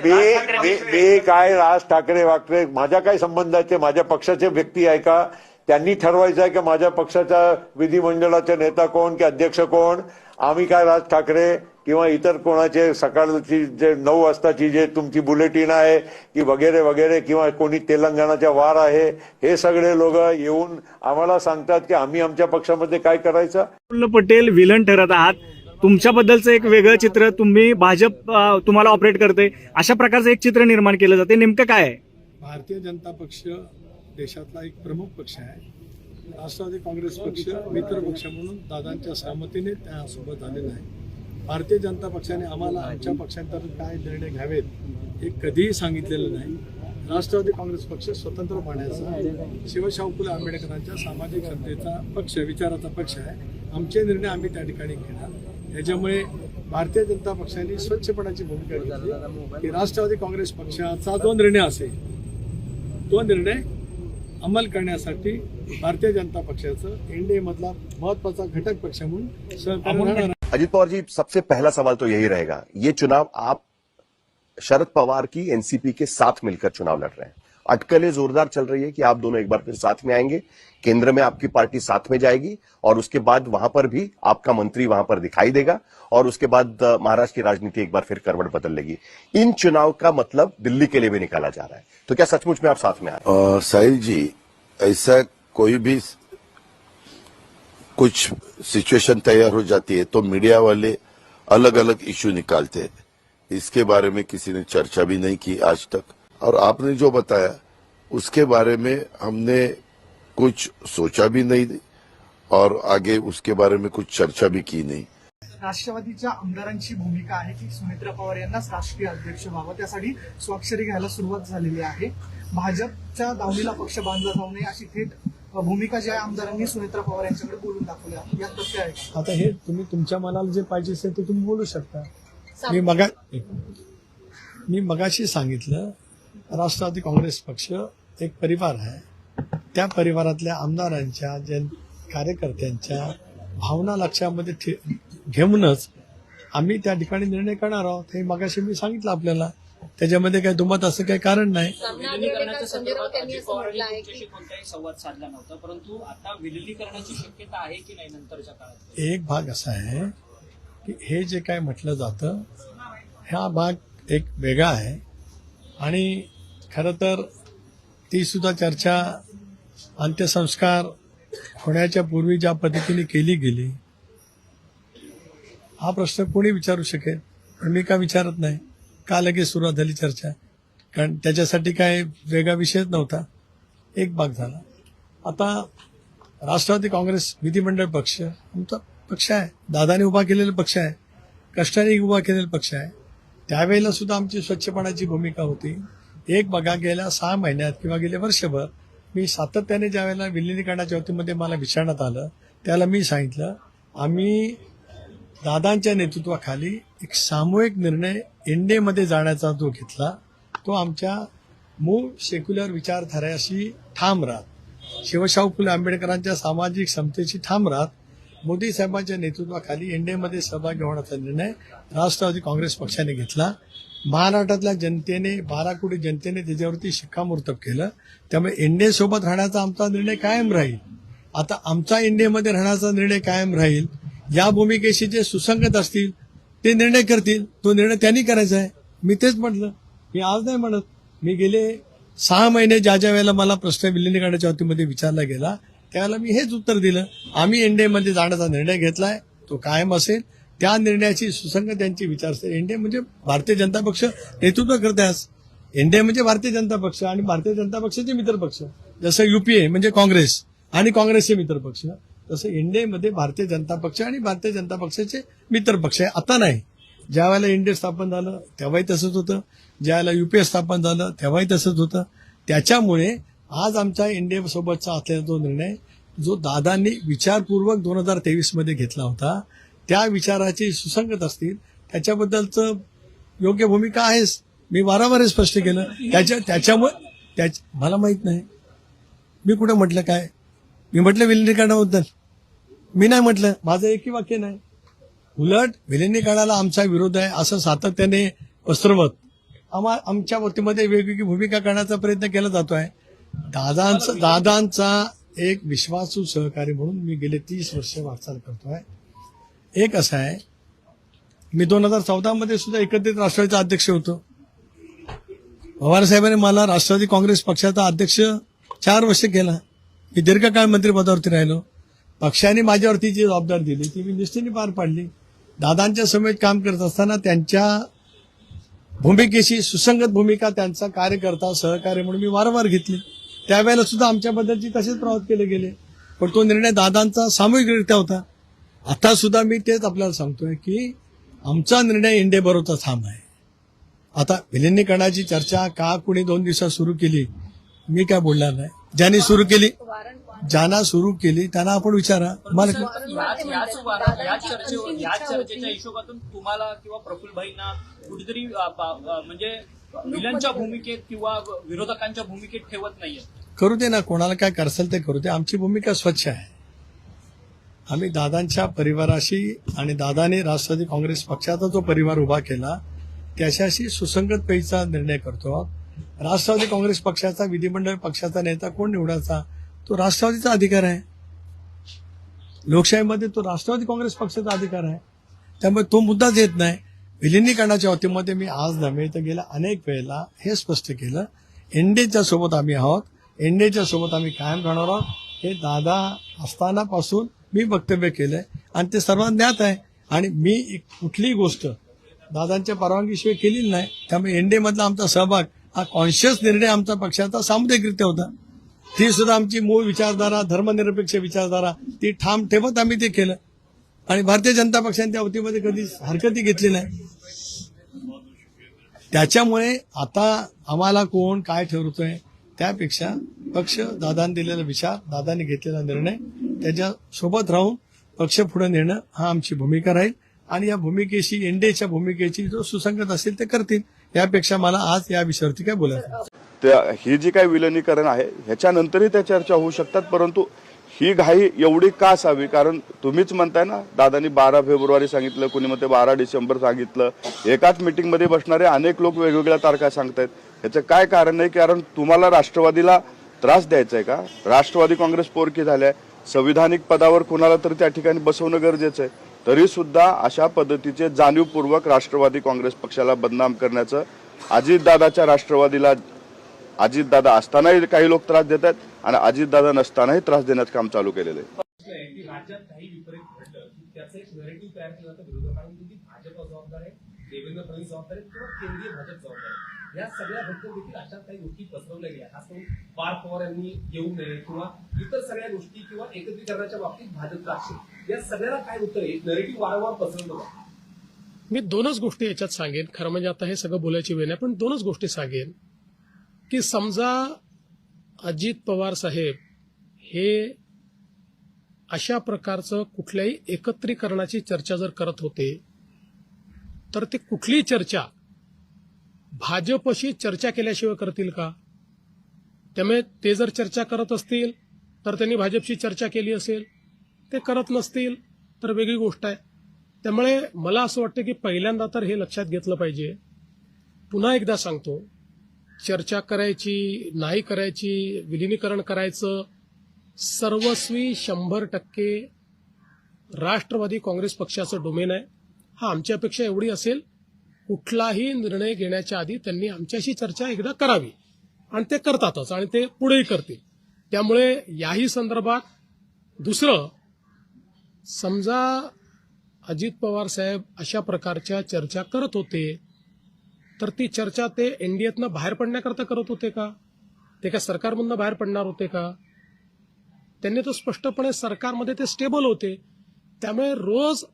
मी काय राज ठाकरे वाकरे माझ्या काय संबंध आहे? ते माझ्या पक्षाचे व्यक्ती आहे का? त्यांनी ठरवायचं आहे की माझ्या पक्षाचा विधिमंडळाचे नेता कोण की अध्यक्ष कोण? आम्ही काय राज ठाकरे किंवा इतर कोणाचे सकाळची जे 9 वाजताची जे तुमची बुलेटिन आहे की वगैरे वगैरे किंवा कोणी तेलंगणाच्या वार आहे, हे सगळे लोक येऊन आम्हाला सांगतात की आम्ही आमच्या पक्षामध्ये काय करायचं? प्रफुल्ल पटेल विलन ठरत आहात. तुमच्याबद्दलचं एक वेगळं चित्र, तुम्ही भाजप तुम्हाला ऑपरेट करते, अशा प्रकारचं एक चित्र निर्माण केलं जाते. नेमकं काय आहे? भारतीय जनता पक्ष देशातला एक प्रमुख पक्ष आहे. राष्ट्रवादी काँग्रेस पक्ष मित्र पक्ष म्हणून दादांच्या सहमतीने त्यासोबत आलेला आहे. भारतीय जनता पक्षाने आम्हाला आमच्या पक्षांतर्गत काय निर्णय घ्यावेत हे कधीही सांगितलेलं नाही. राष्ट्रवादी काँग्रेस पक्ष स्वतंत्र पाहण्याचा शिवशाहू फुले आंबेडकरांच्या सामाजिक समतेचा पक्ष, विचाराचा पक्ष आहे. आमचे निर्णय आम्ही त्या ठिकाणी घेणार. त्याच्यामुळे भारतीय जनता पक्षाने स्वच्छपणाची भूमिका घेतली की राष्ट्रवादी काँग्रेस पक्षाचा जो निर्णय असेल तो निर्णय अंमल करण्यासाठी भारतीय जनता पक्षाचं एनडीए मधला महत्वाचा घटक पक्ष म्हणून सहकार्य राहणार. अजित पवार जी, सबसे पहला सवाल तो यही रहेगा, ये चुनाव आप शरद पवार की एनसीपी के साथ मिलकर चुनाव लड़ रहे हैं. अटकलें जोरदार चल रही है कि आप दोनों एक बार फिर साथ में आएंगे, केंद्र में आपकी पार्टी साथ में जाएगी और उसके बाद वहां पर भी आपका मंत्री वहां पर दिखाई देगा और उसके बाद महाराष्ट्र की राजनीति एक बार फिर करवट बदल लेगी. इन चुनाव का मतलब दिल्ली के लिए भी निकाला जा रहा है, तो क्या सचमुच में आप साथ में आ रहे हैं? साहिल जी, ऐसा कोई भी कुछ सिचुएशन तैयार हो जाती है तो मीडिया वाले अलग अलग इश्यू निकालते हैं. इसके बारे में किसी ने चर्चा भी नहीं की आज तक, और आपने जो बताया उसके बारे में हमने कुछ सोचा भी नहीं और आगे उसके बारे में कुछ चर्चा भी की नहीं. राष्ट्रवादीच्या आमदारांची भूमिका आहे की सुनेत्रा पवार यांनाच राष्ट्रीय अध्यक्ष व्हावं, त्यासाठी स्वाक्षरी घ्यायला सुरुवात झालेली आहे. भाजपच्या दावणीला पक्ष बांधला जाऊ नये अशी थेट भूमिका जी आहे आमदारांनी सुनेत्रा पवार यांच्याकडे बोलून दाखवली आहे. यात तथ्य आहे. आता हे तुम्ही तुमच्या मनाला जे पाहिजे असेल ते तुम्ही बोलू शकता. मी मगाशी सांगितलं, राष्ट्रवादी काँग्रेस पक्ष एक परिवार आहे. त्या परिवारातल्या आमदारांच्या कार्यकर्त्यांच्या भावना लक्षामध्ये घेऊनच आम्ही त्या ठिकाणी निर्णय करणार आहोत. हे मगाशी मी सांगितलं आपल्याला. त्याच्यामध्ये काही दुमत असं काही कारण नाही. विलीनीकरणाच्या संदर्भात अजित पवारांनी तुमच्याशी कोणताही संवाद साधला नव्हता, परंतु आता विलीनीकरणाची शक्यता आहे की नाही नंतरच्या काळात? एक भाग असा आहे की हे जे काय म्हटलं जातं हा भाग एक वेगळा आहे आणि खरं तर ती सुद्धा चर्चा अंत्यसंस्कार होण्याच्या पूर्वी ज्या पद्धतीने केली गेली, हा प्रश्न कोणी विचारू शकेल, पण मी का विचारत नाही. का लगेच सुरुवात झाली चर्चा? कारण त्याच्यासाठी काय वेगळा विषयच नव्हता. एक भाग झाला. आता राष्ट्रवादी काँग्रेस विधिमंडळ पक्ष आमचा पक्ष आहे, दादाने उभा केलेला पक्ष आहे, कष्टाने उभा केलेला पक्ष आहे. त्यावेळेला सुद्धा आमची स्वच्छपणाची भूमिका होती. एक बघा, गेल्या 6 महिन्यात किंवा गेले वर्षभर मी सातत्याने ज्या वेळेला विलीनीकरणाच्या वतीमध्ये मला विचारण्यात आलं त्याला मी सांगितलं, आम्ही दादांच्या नेतृत्वाखाली एक सामूहिक निर्णय एनडीएमध्ये जाण्याचा जो घेतला तो आमच्या मूळ सेक्युलर विचारधाराशी ठाम राहत, शिवशाहू फुले आंबेडकरांच्या सामाजिक समतेशी ठाम राहत, मोदी साहेबांच्या नेतृत्वाखाली एनडीएमध्ये सहभागी होण्याचा निर्णय राष्ट्रवादी काँग्रेस पक्षाने घेतला. महाराष्ट्रातल्या जनतेने, 12 कोटी जनतेने त्याच्यावरती शिक्कामोर्तब केलं. त्यामुळे एनडीए सोबत राहण्याचा आमचा निर्णय कायम राहील. आता आमचा एनडीएमध्ये राहण्याचा निर्णय कायम राहील. या भूमिकेशी जे सुसंगत असतील ते निर्णय करतील. तो निर्णय त्यांनी करायचा आहे. मी तेच म्हटलं. मी आज नाही म्हणत. मी गेले 6 महिने ज्या वेळेला मला प्रश्न विलीनीकरणाच्या वतीमध्ये विचारला गेला त्यावेळेला मी हेच उत्तर दिलं. आम्ही एनडीएमध्ये जाण्याचा निर्णय घेतलाय, तो कायम असेल. त्या निर्णयाची सुसंगत त्यांची विचारसरणी. एनडीए म्हणजे भारतीय जनता पक्ष नेतृत्व करते. आज एनडीए म्हणजे भारतीय जनता पक्ष आणि भारतीय जनता पक्षाचे मित्र पक्ष. जसं युपीए म्हणजे काँग्रेस आणि काँग्रेसचे मित्र पक्ष, तसं एनडीएमध्ये भारतीय जनता पक्ष आणि भारतीय जनता पक्षाचे मित्र पक्ष आहे. आता नाही, ज्या वेळेला एनडीए स्थापन झालं तेव्हाही तसंच होतं, ज्या वेळेला युपीए स्थापन झालं तेव्हाही तसंच होतं. त्याच्यामुळे आज आमच्या एनडीए सोबतचा असलेला जो निर्णय जो दादांनी विचारपूर्वक 2023 मध्ये घेतला होता त्या विचाराची सुसंगत असतील त्याच्याबद्दलचं योग्य भूमिका आहेच. मी वारंवार स्पष्ट केलं. त्याच्यामुळे मला माहित नाही मी कुठं म्हटलं काय. मी म्हटलं विलीनीकरणाबद्दल मी नाही म्हटलं. माझं एकही वाक्य नाही. उलट विलीनीकरणाला आमचा विरोध आहे असं सातत्याने पसरवत आमच्या वतीमध्ये वेगवेगळी भूमिका करण्याचा प्रयत्न केला जातो आहे. दादांचा एक विश्वासू सहकारी म्हणून मी गेले 30 वर्ष वाटचाल करतोय. एक असं आहे, मी 2014 मध्ये सुद्धा एकत्रित राष्ट्रवादीचा अध्यक्ष होतो. पवारसाहेबांनी मला राष्ट्रवादी काँग्रेस पक्षाचा अध्यक्ष 4 वर्ष केला. मी दीर्घकाळ मंत्रिपदावरती राहिलो. पक्षाने माझ्यावरती जी जबाबदारी दिली ती मी निष्ठेने पार पाडली. दादांच्या समेत काम करत असताना त्यांच्या भूमिकेशी सुसंगत भूमिका त्यांचा कार्यकर्ता सहकार्य म्हणून मी वारंवार घेतली. त्यावेळेला सुद्धा आमच्याबद्दलची तसेच प्रवाद केले गेले, पण तो निर्णय दादांचा सामूहिकरित्या होता. आता सुद्धा मी तेच आपल्याला सांगतोय की आमचा निर्णय इंडियाबरोबरचा ठाम आहे. आता विलिनीकरणाची चर्चा का कुणी 2 दिवसात सुरू केली मी काय बोलणार नाही. ज्यांनी सुरू केली, ज्यांना सुरू केली त्यांना आपण विचारा. मला या चर्चेच्या हिशोबातून तुम्हाला किंवा प्रफुल्लभाईंना कुठेतरी म्हणजे विलनच्या भूमिकेत किंवा विरोधकांच्या भूमिकेत ठेवत नाहीये. करू दे ना, कोणाला काय करसेल ते करू दे. आमची भूमिका स्वच्छ आहे. आम्ही दादांच्या परिवाराशी आणि दादाने राष्ट्रवादी काँग्रेस पक्षाचा जो परिवार उभा केला त्याच्याशी सुसंगत पैसा निर्णय करतो. राष्ट्रवादी काँग्रेस पक्षाचा विधिमंडळ पक्षाचा नेता कोण निवडायचा तो राष्ट्रवादीचा अधिकार आहे. लोकशाहीमध्ये तो राष्ट्रवादी काँग्रेस पक्षाचा अधिकार आहे. त्यामुळे तो मुद्दाच येत नाही. विलिनीकरणाच्या बाबतीमध्ये मी आज नव्हे तर गेल्या अनेक वेळेला हे स्पष्ट केलं, एनडीएच्या सोबत आम्ही आहोत, एनडीएच्या सोबत आम्ही कायम राहणार आहोत. हे दादा असतानापासून मी वक्तव्य केलंय आणि ते सर्वांना ज्ञात आहे. आणि मी कुठलीही गोष्ट दादांच्या परवानगीशिवाय केलेली नाही. त्यामुळे एनडीए मधला आमचा सहभाग हा कॉन्शियस निर्णय आमचा पक्षाचा सामुदायिकरित्या होता. ती सुद्धा आमची मूळ विचारधारा, धर्मनिरपेक्ष विचारधारा ती ठाम ठेवत आम्ही ते केलं. आणि भारतीय जनता पक्षाने त्या वतीमध्ये कधीच हरकती घेतली नाही. त्याच्यामुळे आता आम्हाला कोण काय ठरवतोय त्यापेक्षा पक्ष दादांनी दिलेला विचार, दादांनी घेतलेला निर्णय त्याच्या सोबत राहून पक्ष पुढे नेणं हा आमची भूमिका राहील. आणि या भूमिकेशी, एनडीएच्या भूमिकेची जो सुसंगत असेल ते करतील. यापेक्षा मला आज या विषयावरती काय बोलायचं. ही जी काही विलिनीकरण आहे ह्याच्यानंतरही त्या चर्चा होऊ शकतात, परंतु ही घाई एवढी का असावी? कारण तुम्हीच म्हणताय ना, दादांनी 12 फेब्रुवारी सांगितलं, कुणी म्हणते 12 डिसेंबर सांगितलं. एकाच मीटिंगमध्ये बसणारे अनेक लोक वेगवेगळ्या तारखा सांगतायत. ह्याचं काय कारण आहे? कारण तुम्हाला राष्ट्रवादीला त्रास द्यायचा आहे का? राष्ट्रवादी काँग्रेस पोरकी झाल्या, संविधानिक पदावर कुणाला तरी त्या ठिकाणी बसवणं गरजेचं आहे. तरी सुद्धा अशा पद्धतीचे जाणीवपूर्वक राष्ट्रवादी काँग्रेस पक्षाला बदनाम करण्याचं, अजितदादाच्या राष्ट्रवादीला अजितदादा असतानाही काही लोक त्रास देत आहेत आणि अजितदादा नसतानाही त्रास देण्याचं काम चालू केलेलं आहे. राज्यात काही विपरीत घडलं की त्याचं एक नॅरेटिव्ह तयार केलं जातं विरोधकांनी की भाजप जबाबदार आहे, देवेंद्र फडणवीस जबाबदार आहे किंवा केंद्रीय भाजप जबाबदार आहे. या सगळ्या घटना देखील अशा काही गोष्टी पसरवल्या गेल्या. खास करून पार्थ पवार यांनी येऊ नये किंवा इतर सगळ्या गोष्टी किंवा एकत्रीकरणाच्या बाबतीत भाजपचा आक्षेप, या सगळ्याला काय उत्तर आहे? नॅरेटिव्ह वारंवार पसरवलं. मी 2च गोष्टी याच्यात सांगेन. खरं म्हणजे आता हे सगळं बोलायची वेळ नाही, पण 2च गोष्टी सांगेन की समजा अजित पवार साहेब हे अशा प्रकारचं कुठल्याही एकत्रीकरणाची चर्चा जर करत होते तर ते कुठलीही चर्चा भाजपशी चर्चा केल्याशिवाय करतील का? त्यामुळे ते जर चर्चा करत असतील तर त्यांनी भाजपशी चर्चा केली असेल, ते करत नसतील तर वेगळी गोष्ट आहे. त्यामुळे मला असं वाटतं की पहिल्यांदा तर हे लक्षात घेतलं पाहिजे. पुन्हा एकदा सांगतो, चर्चा करायची नाही करायची, विलिनीकरण करायचं, सर्वस्वी 100% राष्ट्रवादी काँग्रेस पक्षाचं डोमेन आहे. हा आमची अपेक्षा एवढी असेल, कुठलाही निर्णय घेण्याच्या आधी त्यांनी आमच्याशी चर्चा एकदा करावी आणि ते करतातच आणि ते पुढेही करतील. त्यामुळे याही संदर्भात दुसरं, समजा अजित पवार साहेब अशा प्रकारच्या चर्चा करत होते तर ती चर्चा ते एनडीएतनं बाहेर पडण्याकरता करत होते का? ते का सरकारमधनं बाहेर पडणार होते का? त्यांनी तर स्पष्टपणे सरकारमध्ये ते स्टेबल होते. त्यामुळे रोज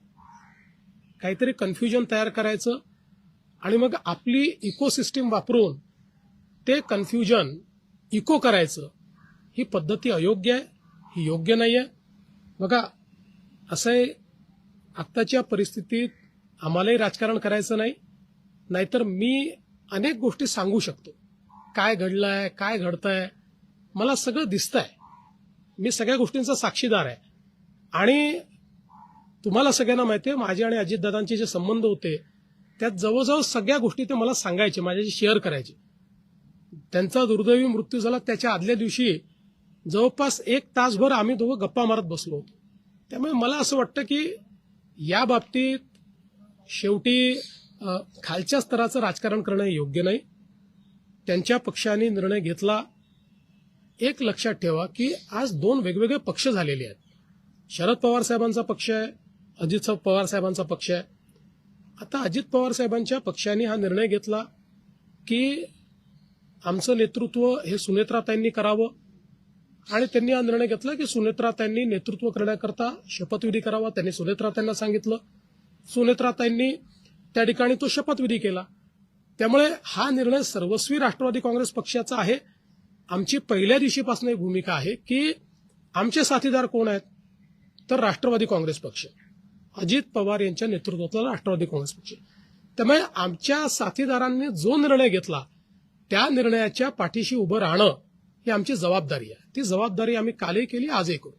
काहीतरी कन्फ्युजन तयार करायचं आणि मग आपली इकोसिस्टीम वापरून ते कन्फ्युजन इको करायचं, ही पद्धती अयोग्य आहे, ही योग्य नाही आहे. बघा, असं आहे, आत्ताच्या परिस्थितीत आम्हालाही राजकारण करायचं नाही, नाहीतर मी अनेक गोष्टी सांगू शकतो. काय घडलंय, काय घडतंय, मला सगळं दिसतंय. मी सगळ्या गोष्टींचा साक्षीदार आहे. आणि तुम्हाला सगळ्यांना माहिती आहे, माझे आणि अजितदादांचे जे संबंध होते त्यात जवळजवळ सगळ्या गोष्टी ते मला सांगायचे, माझ्याशी शेअर करायचे. त्यांचा दुर्दैवी मृत्यू झाला त्याच्या आदल्या दिवशी जवळपास 1 तासभर आम्ही दोघं गप्पा मारत बसलो होतो. त्यामुळे मला असं वाटतं की या बाबतीत शेवटी खालच्या स्तराचं राजकारण करणं हे योग्य नाही. त्यांच्या पक्षाने निर्णय घेतला. एक लक्षात ठेवा की आज 2 वेगवेगळे पक्ष झालेले आहेत. शरद पवार साहेबांचा पक्ष आहे, अजित पवार साहेबांचा पक्ष आहे. आता अजित पवार साहेबांच्या पक्षाने हा निर्णय घेतला की आमचं नेतृत्व हे सुनेत्राताईंनी करावं आणि त्यांनी हा निर्णय घेतला की सुनेत्राताईंनी नेतृत्व करण्याकरता शपथविधी करावा. त्यांनी सुनेत्राताईंना सांगितलं, सुनेत्राताईंनी त्या ठिकाणी तो शपथविधी केला. त्यामुळे हा निर्णय सर्वस्वी राष्ट्रवादी काँग्रेस पक्षाचा आहे. आमची पहिल्या दिवशीपासून एक भूमिका आहे की आमचे साथीदार कोण आहेत, तर राष्ट्रवादी काँग्रेस पक्ष, अजित पवार यांच्या नेतृत्वातला राष्ट्रवादी काँग्रेस पक्ष. त्यामुळे आमच्या साथीदारांनी जो निर्णय घेतला त्या निर्णयाच्या पाठीशी उभं राहणं ही आमची जबाबदारी आहे. ती जबाबदारी आम्ही कालही केली, आजही करू.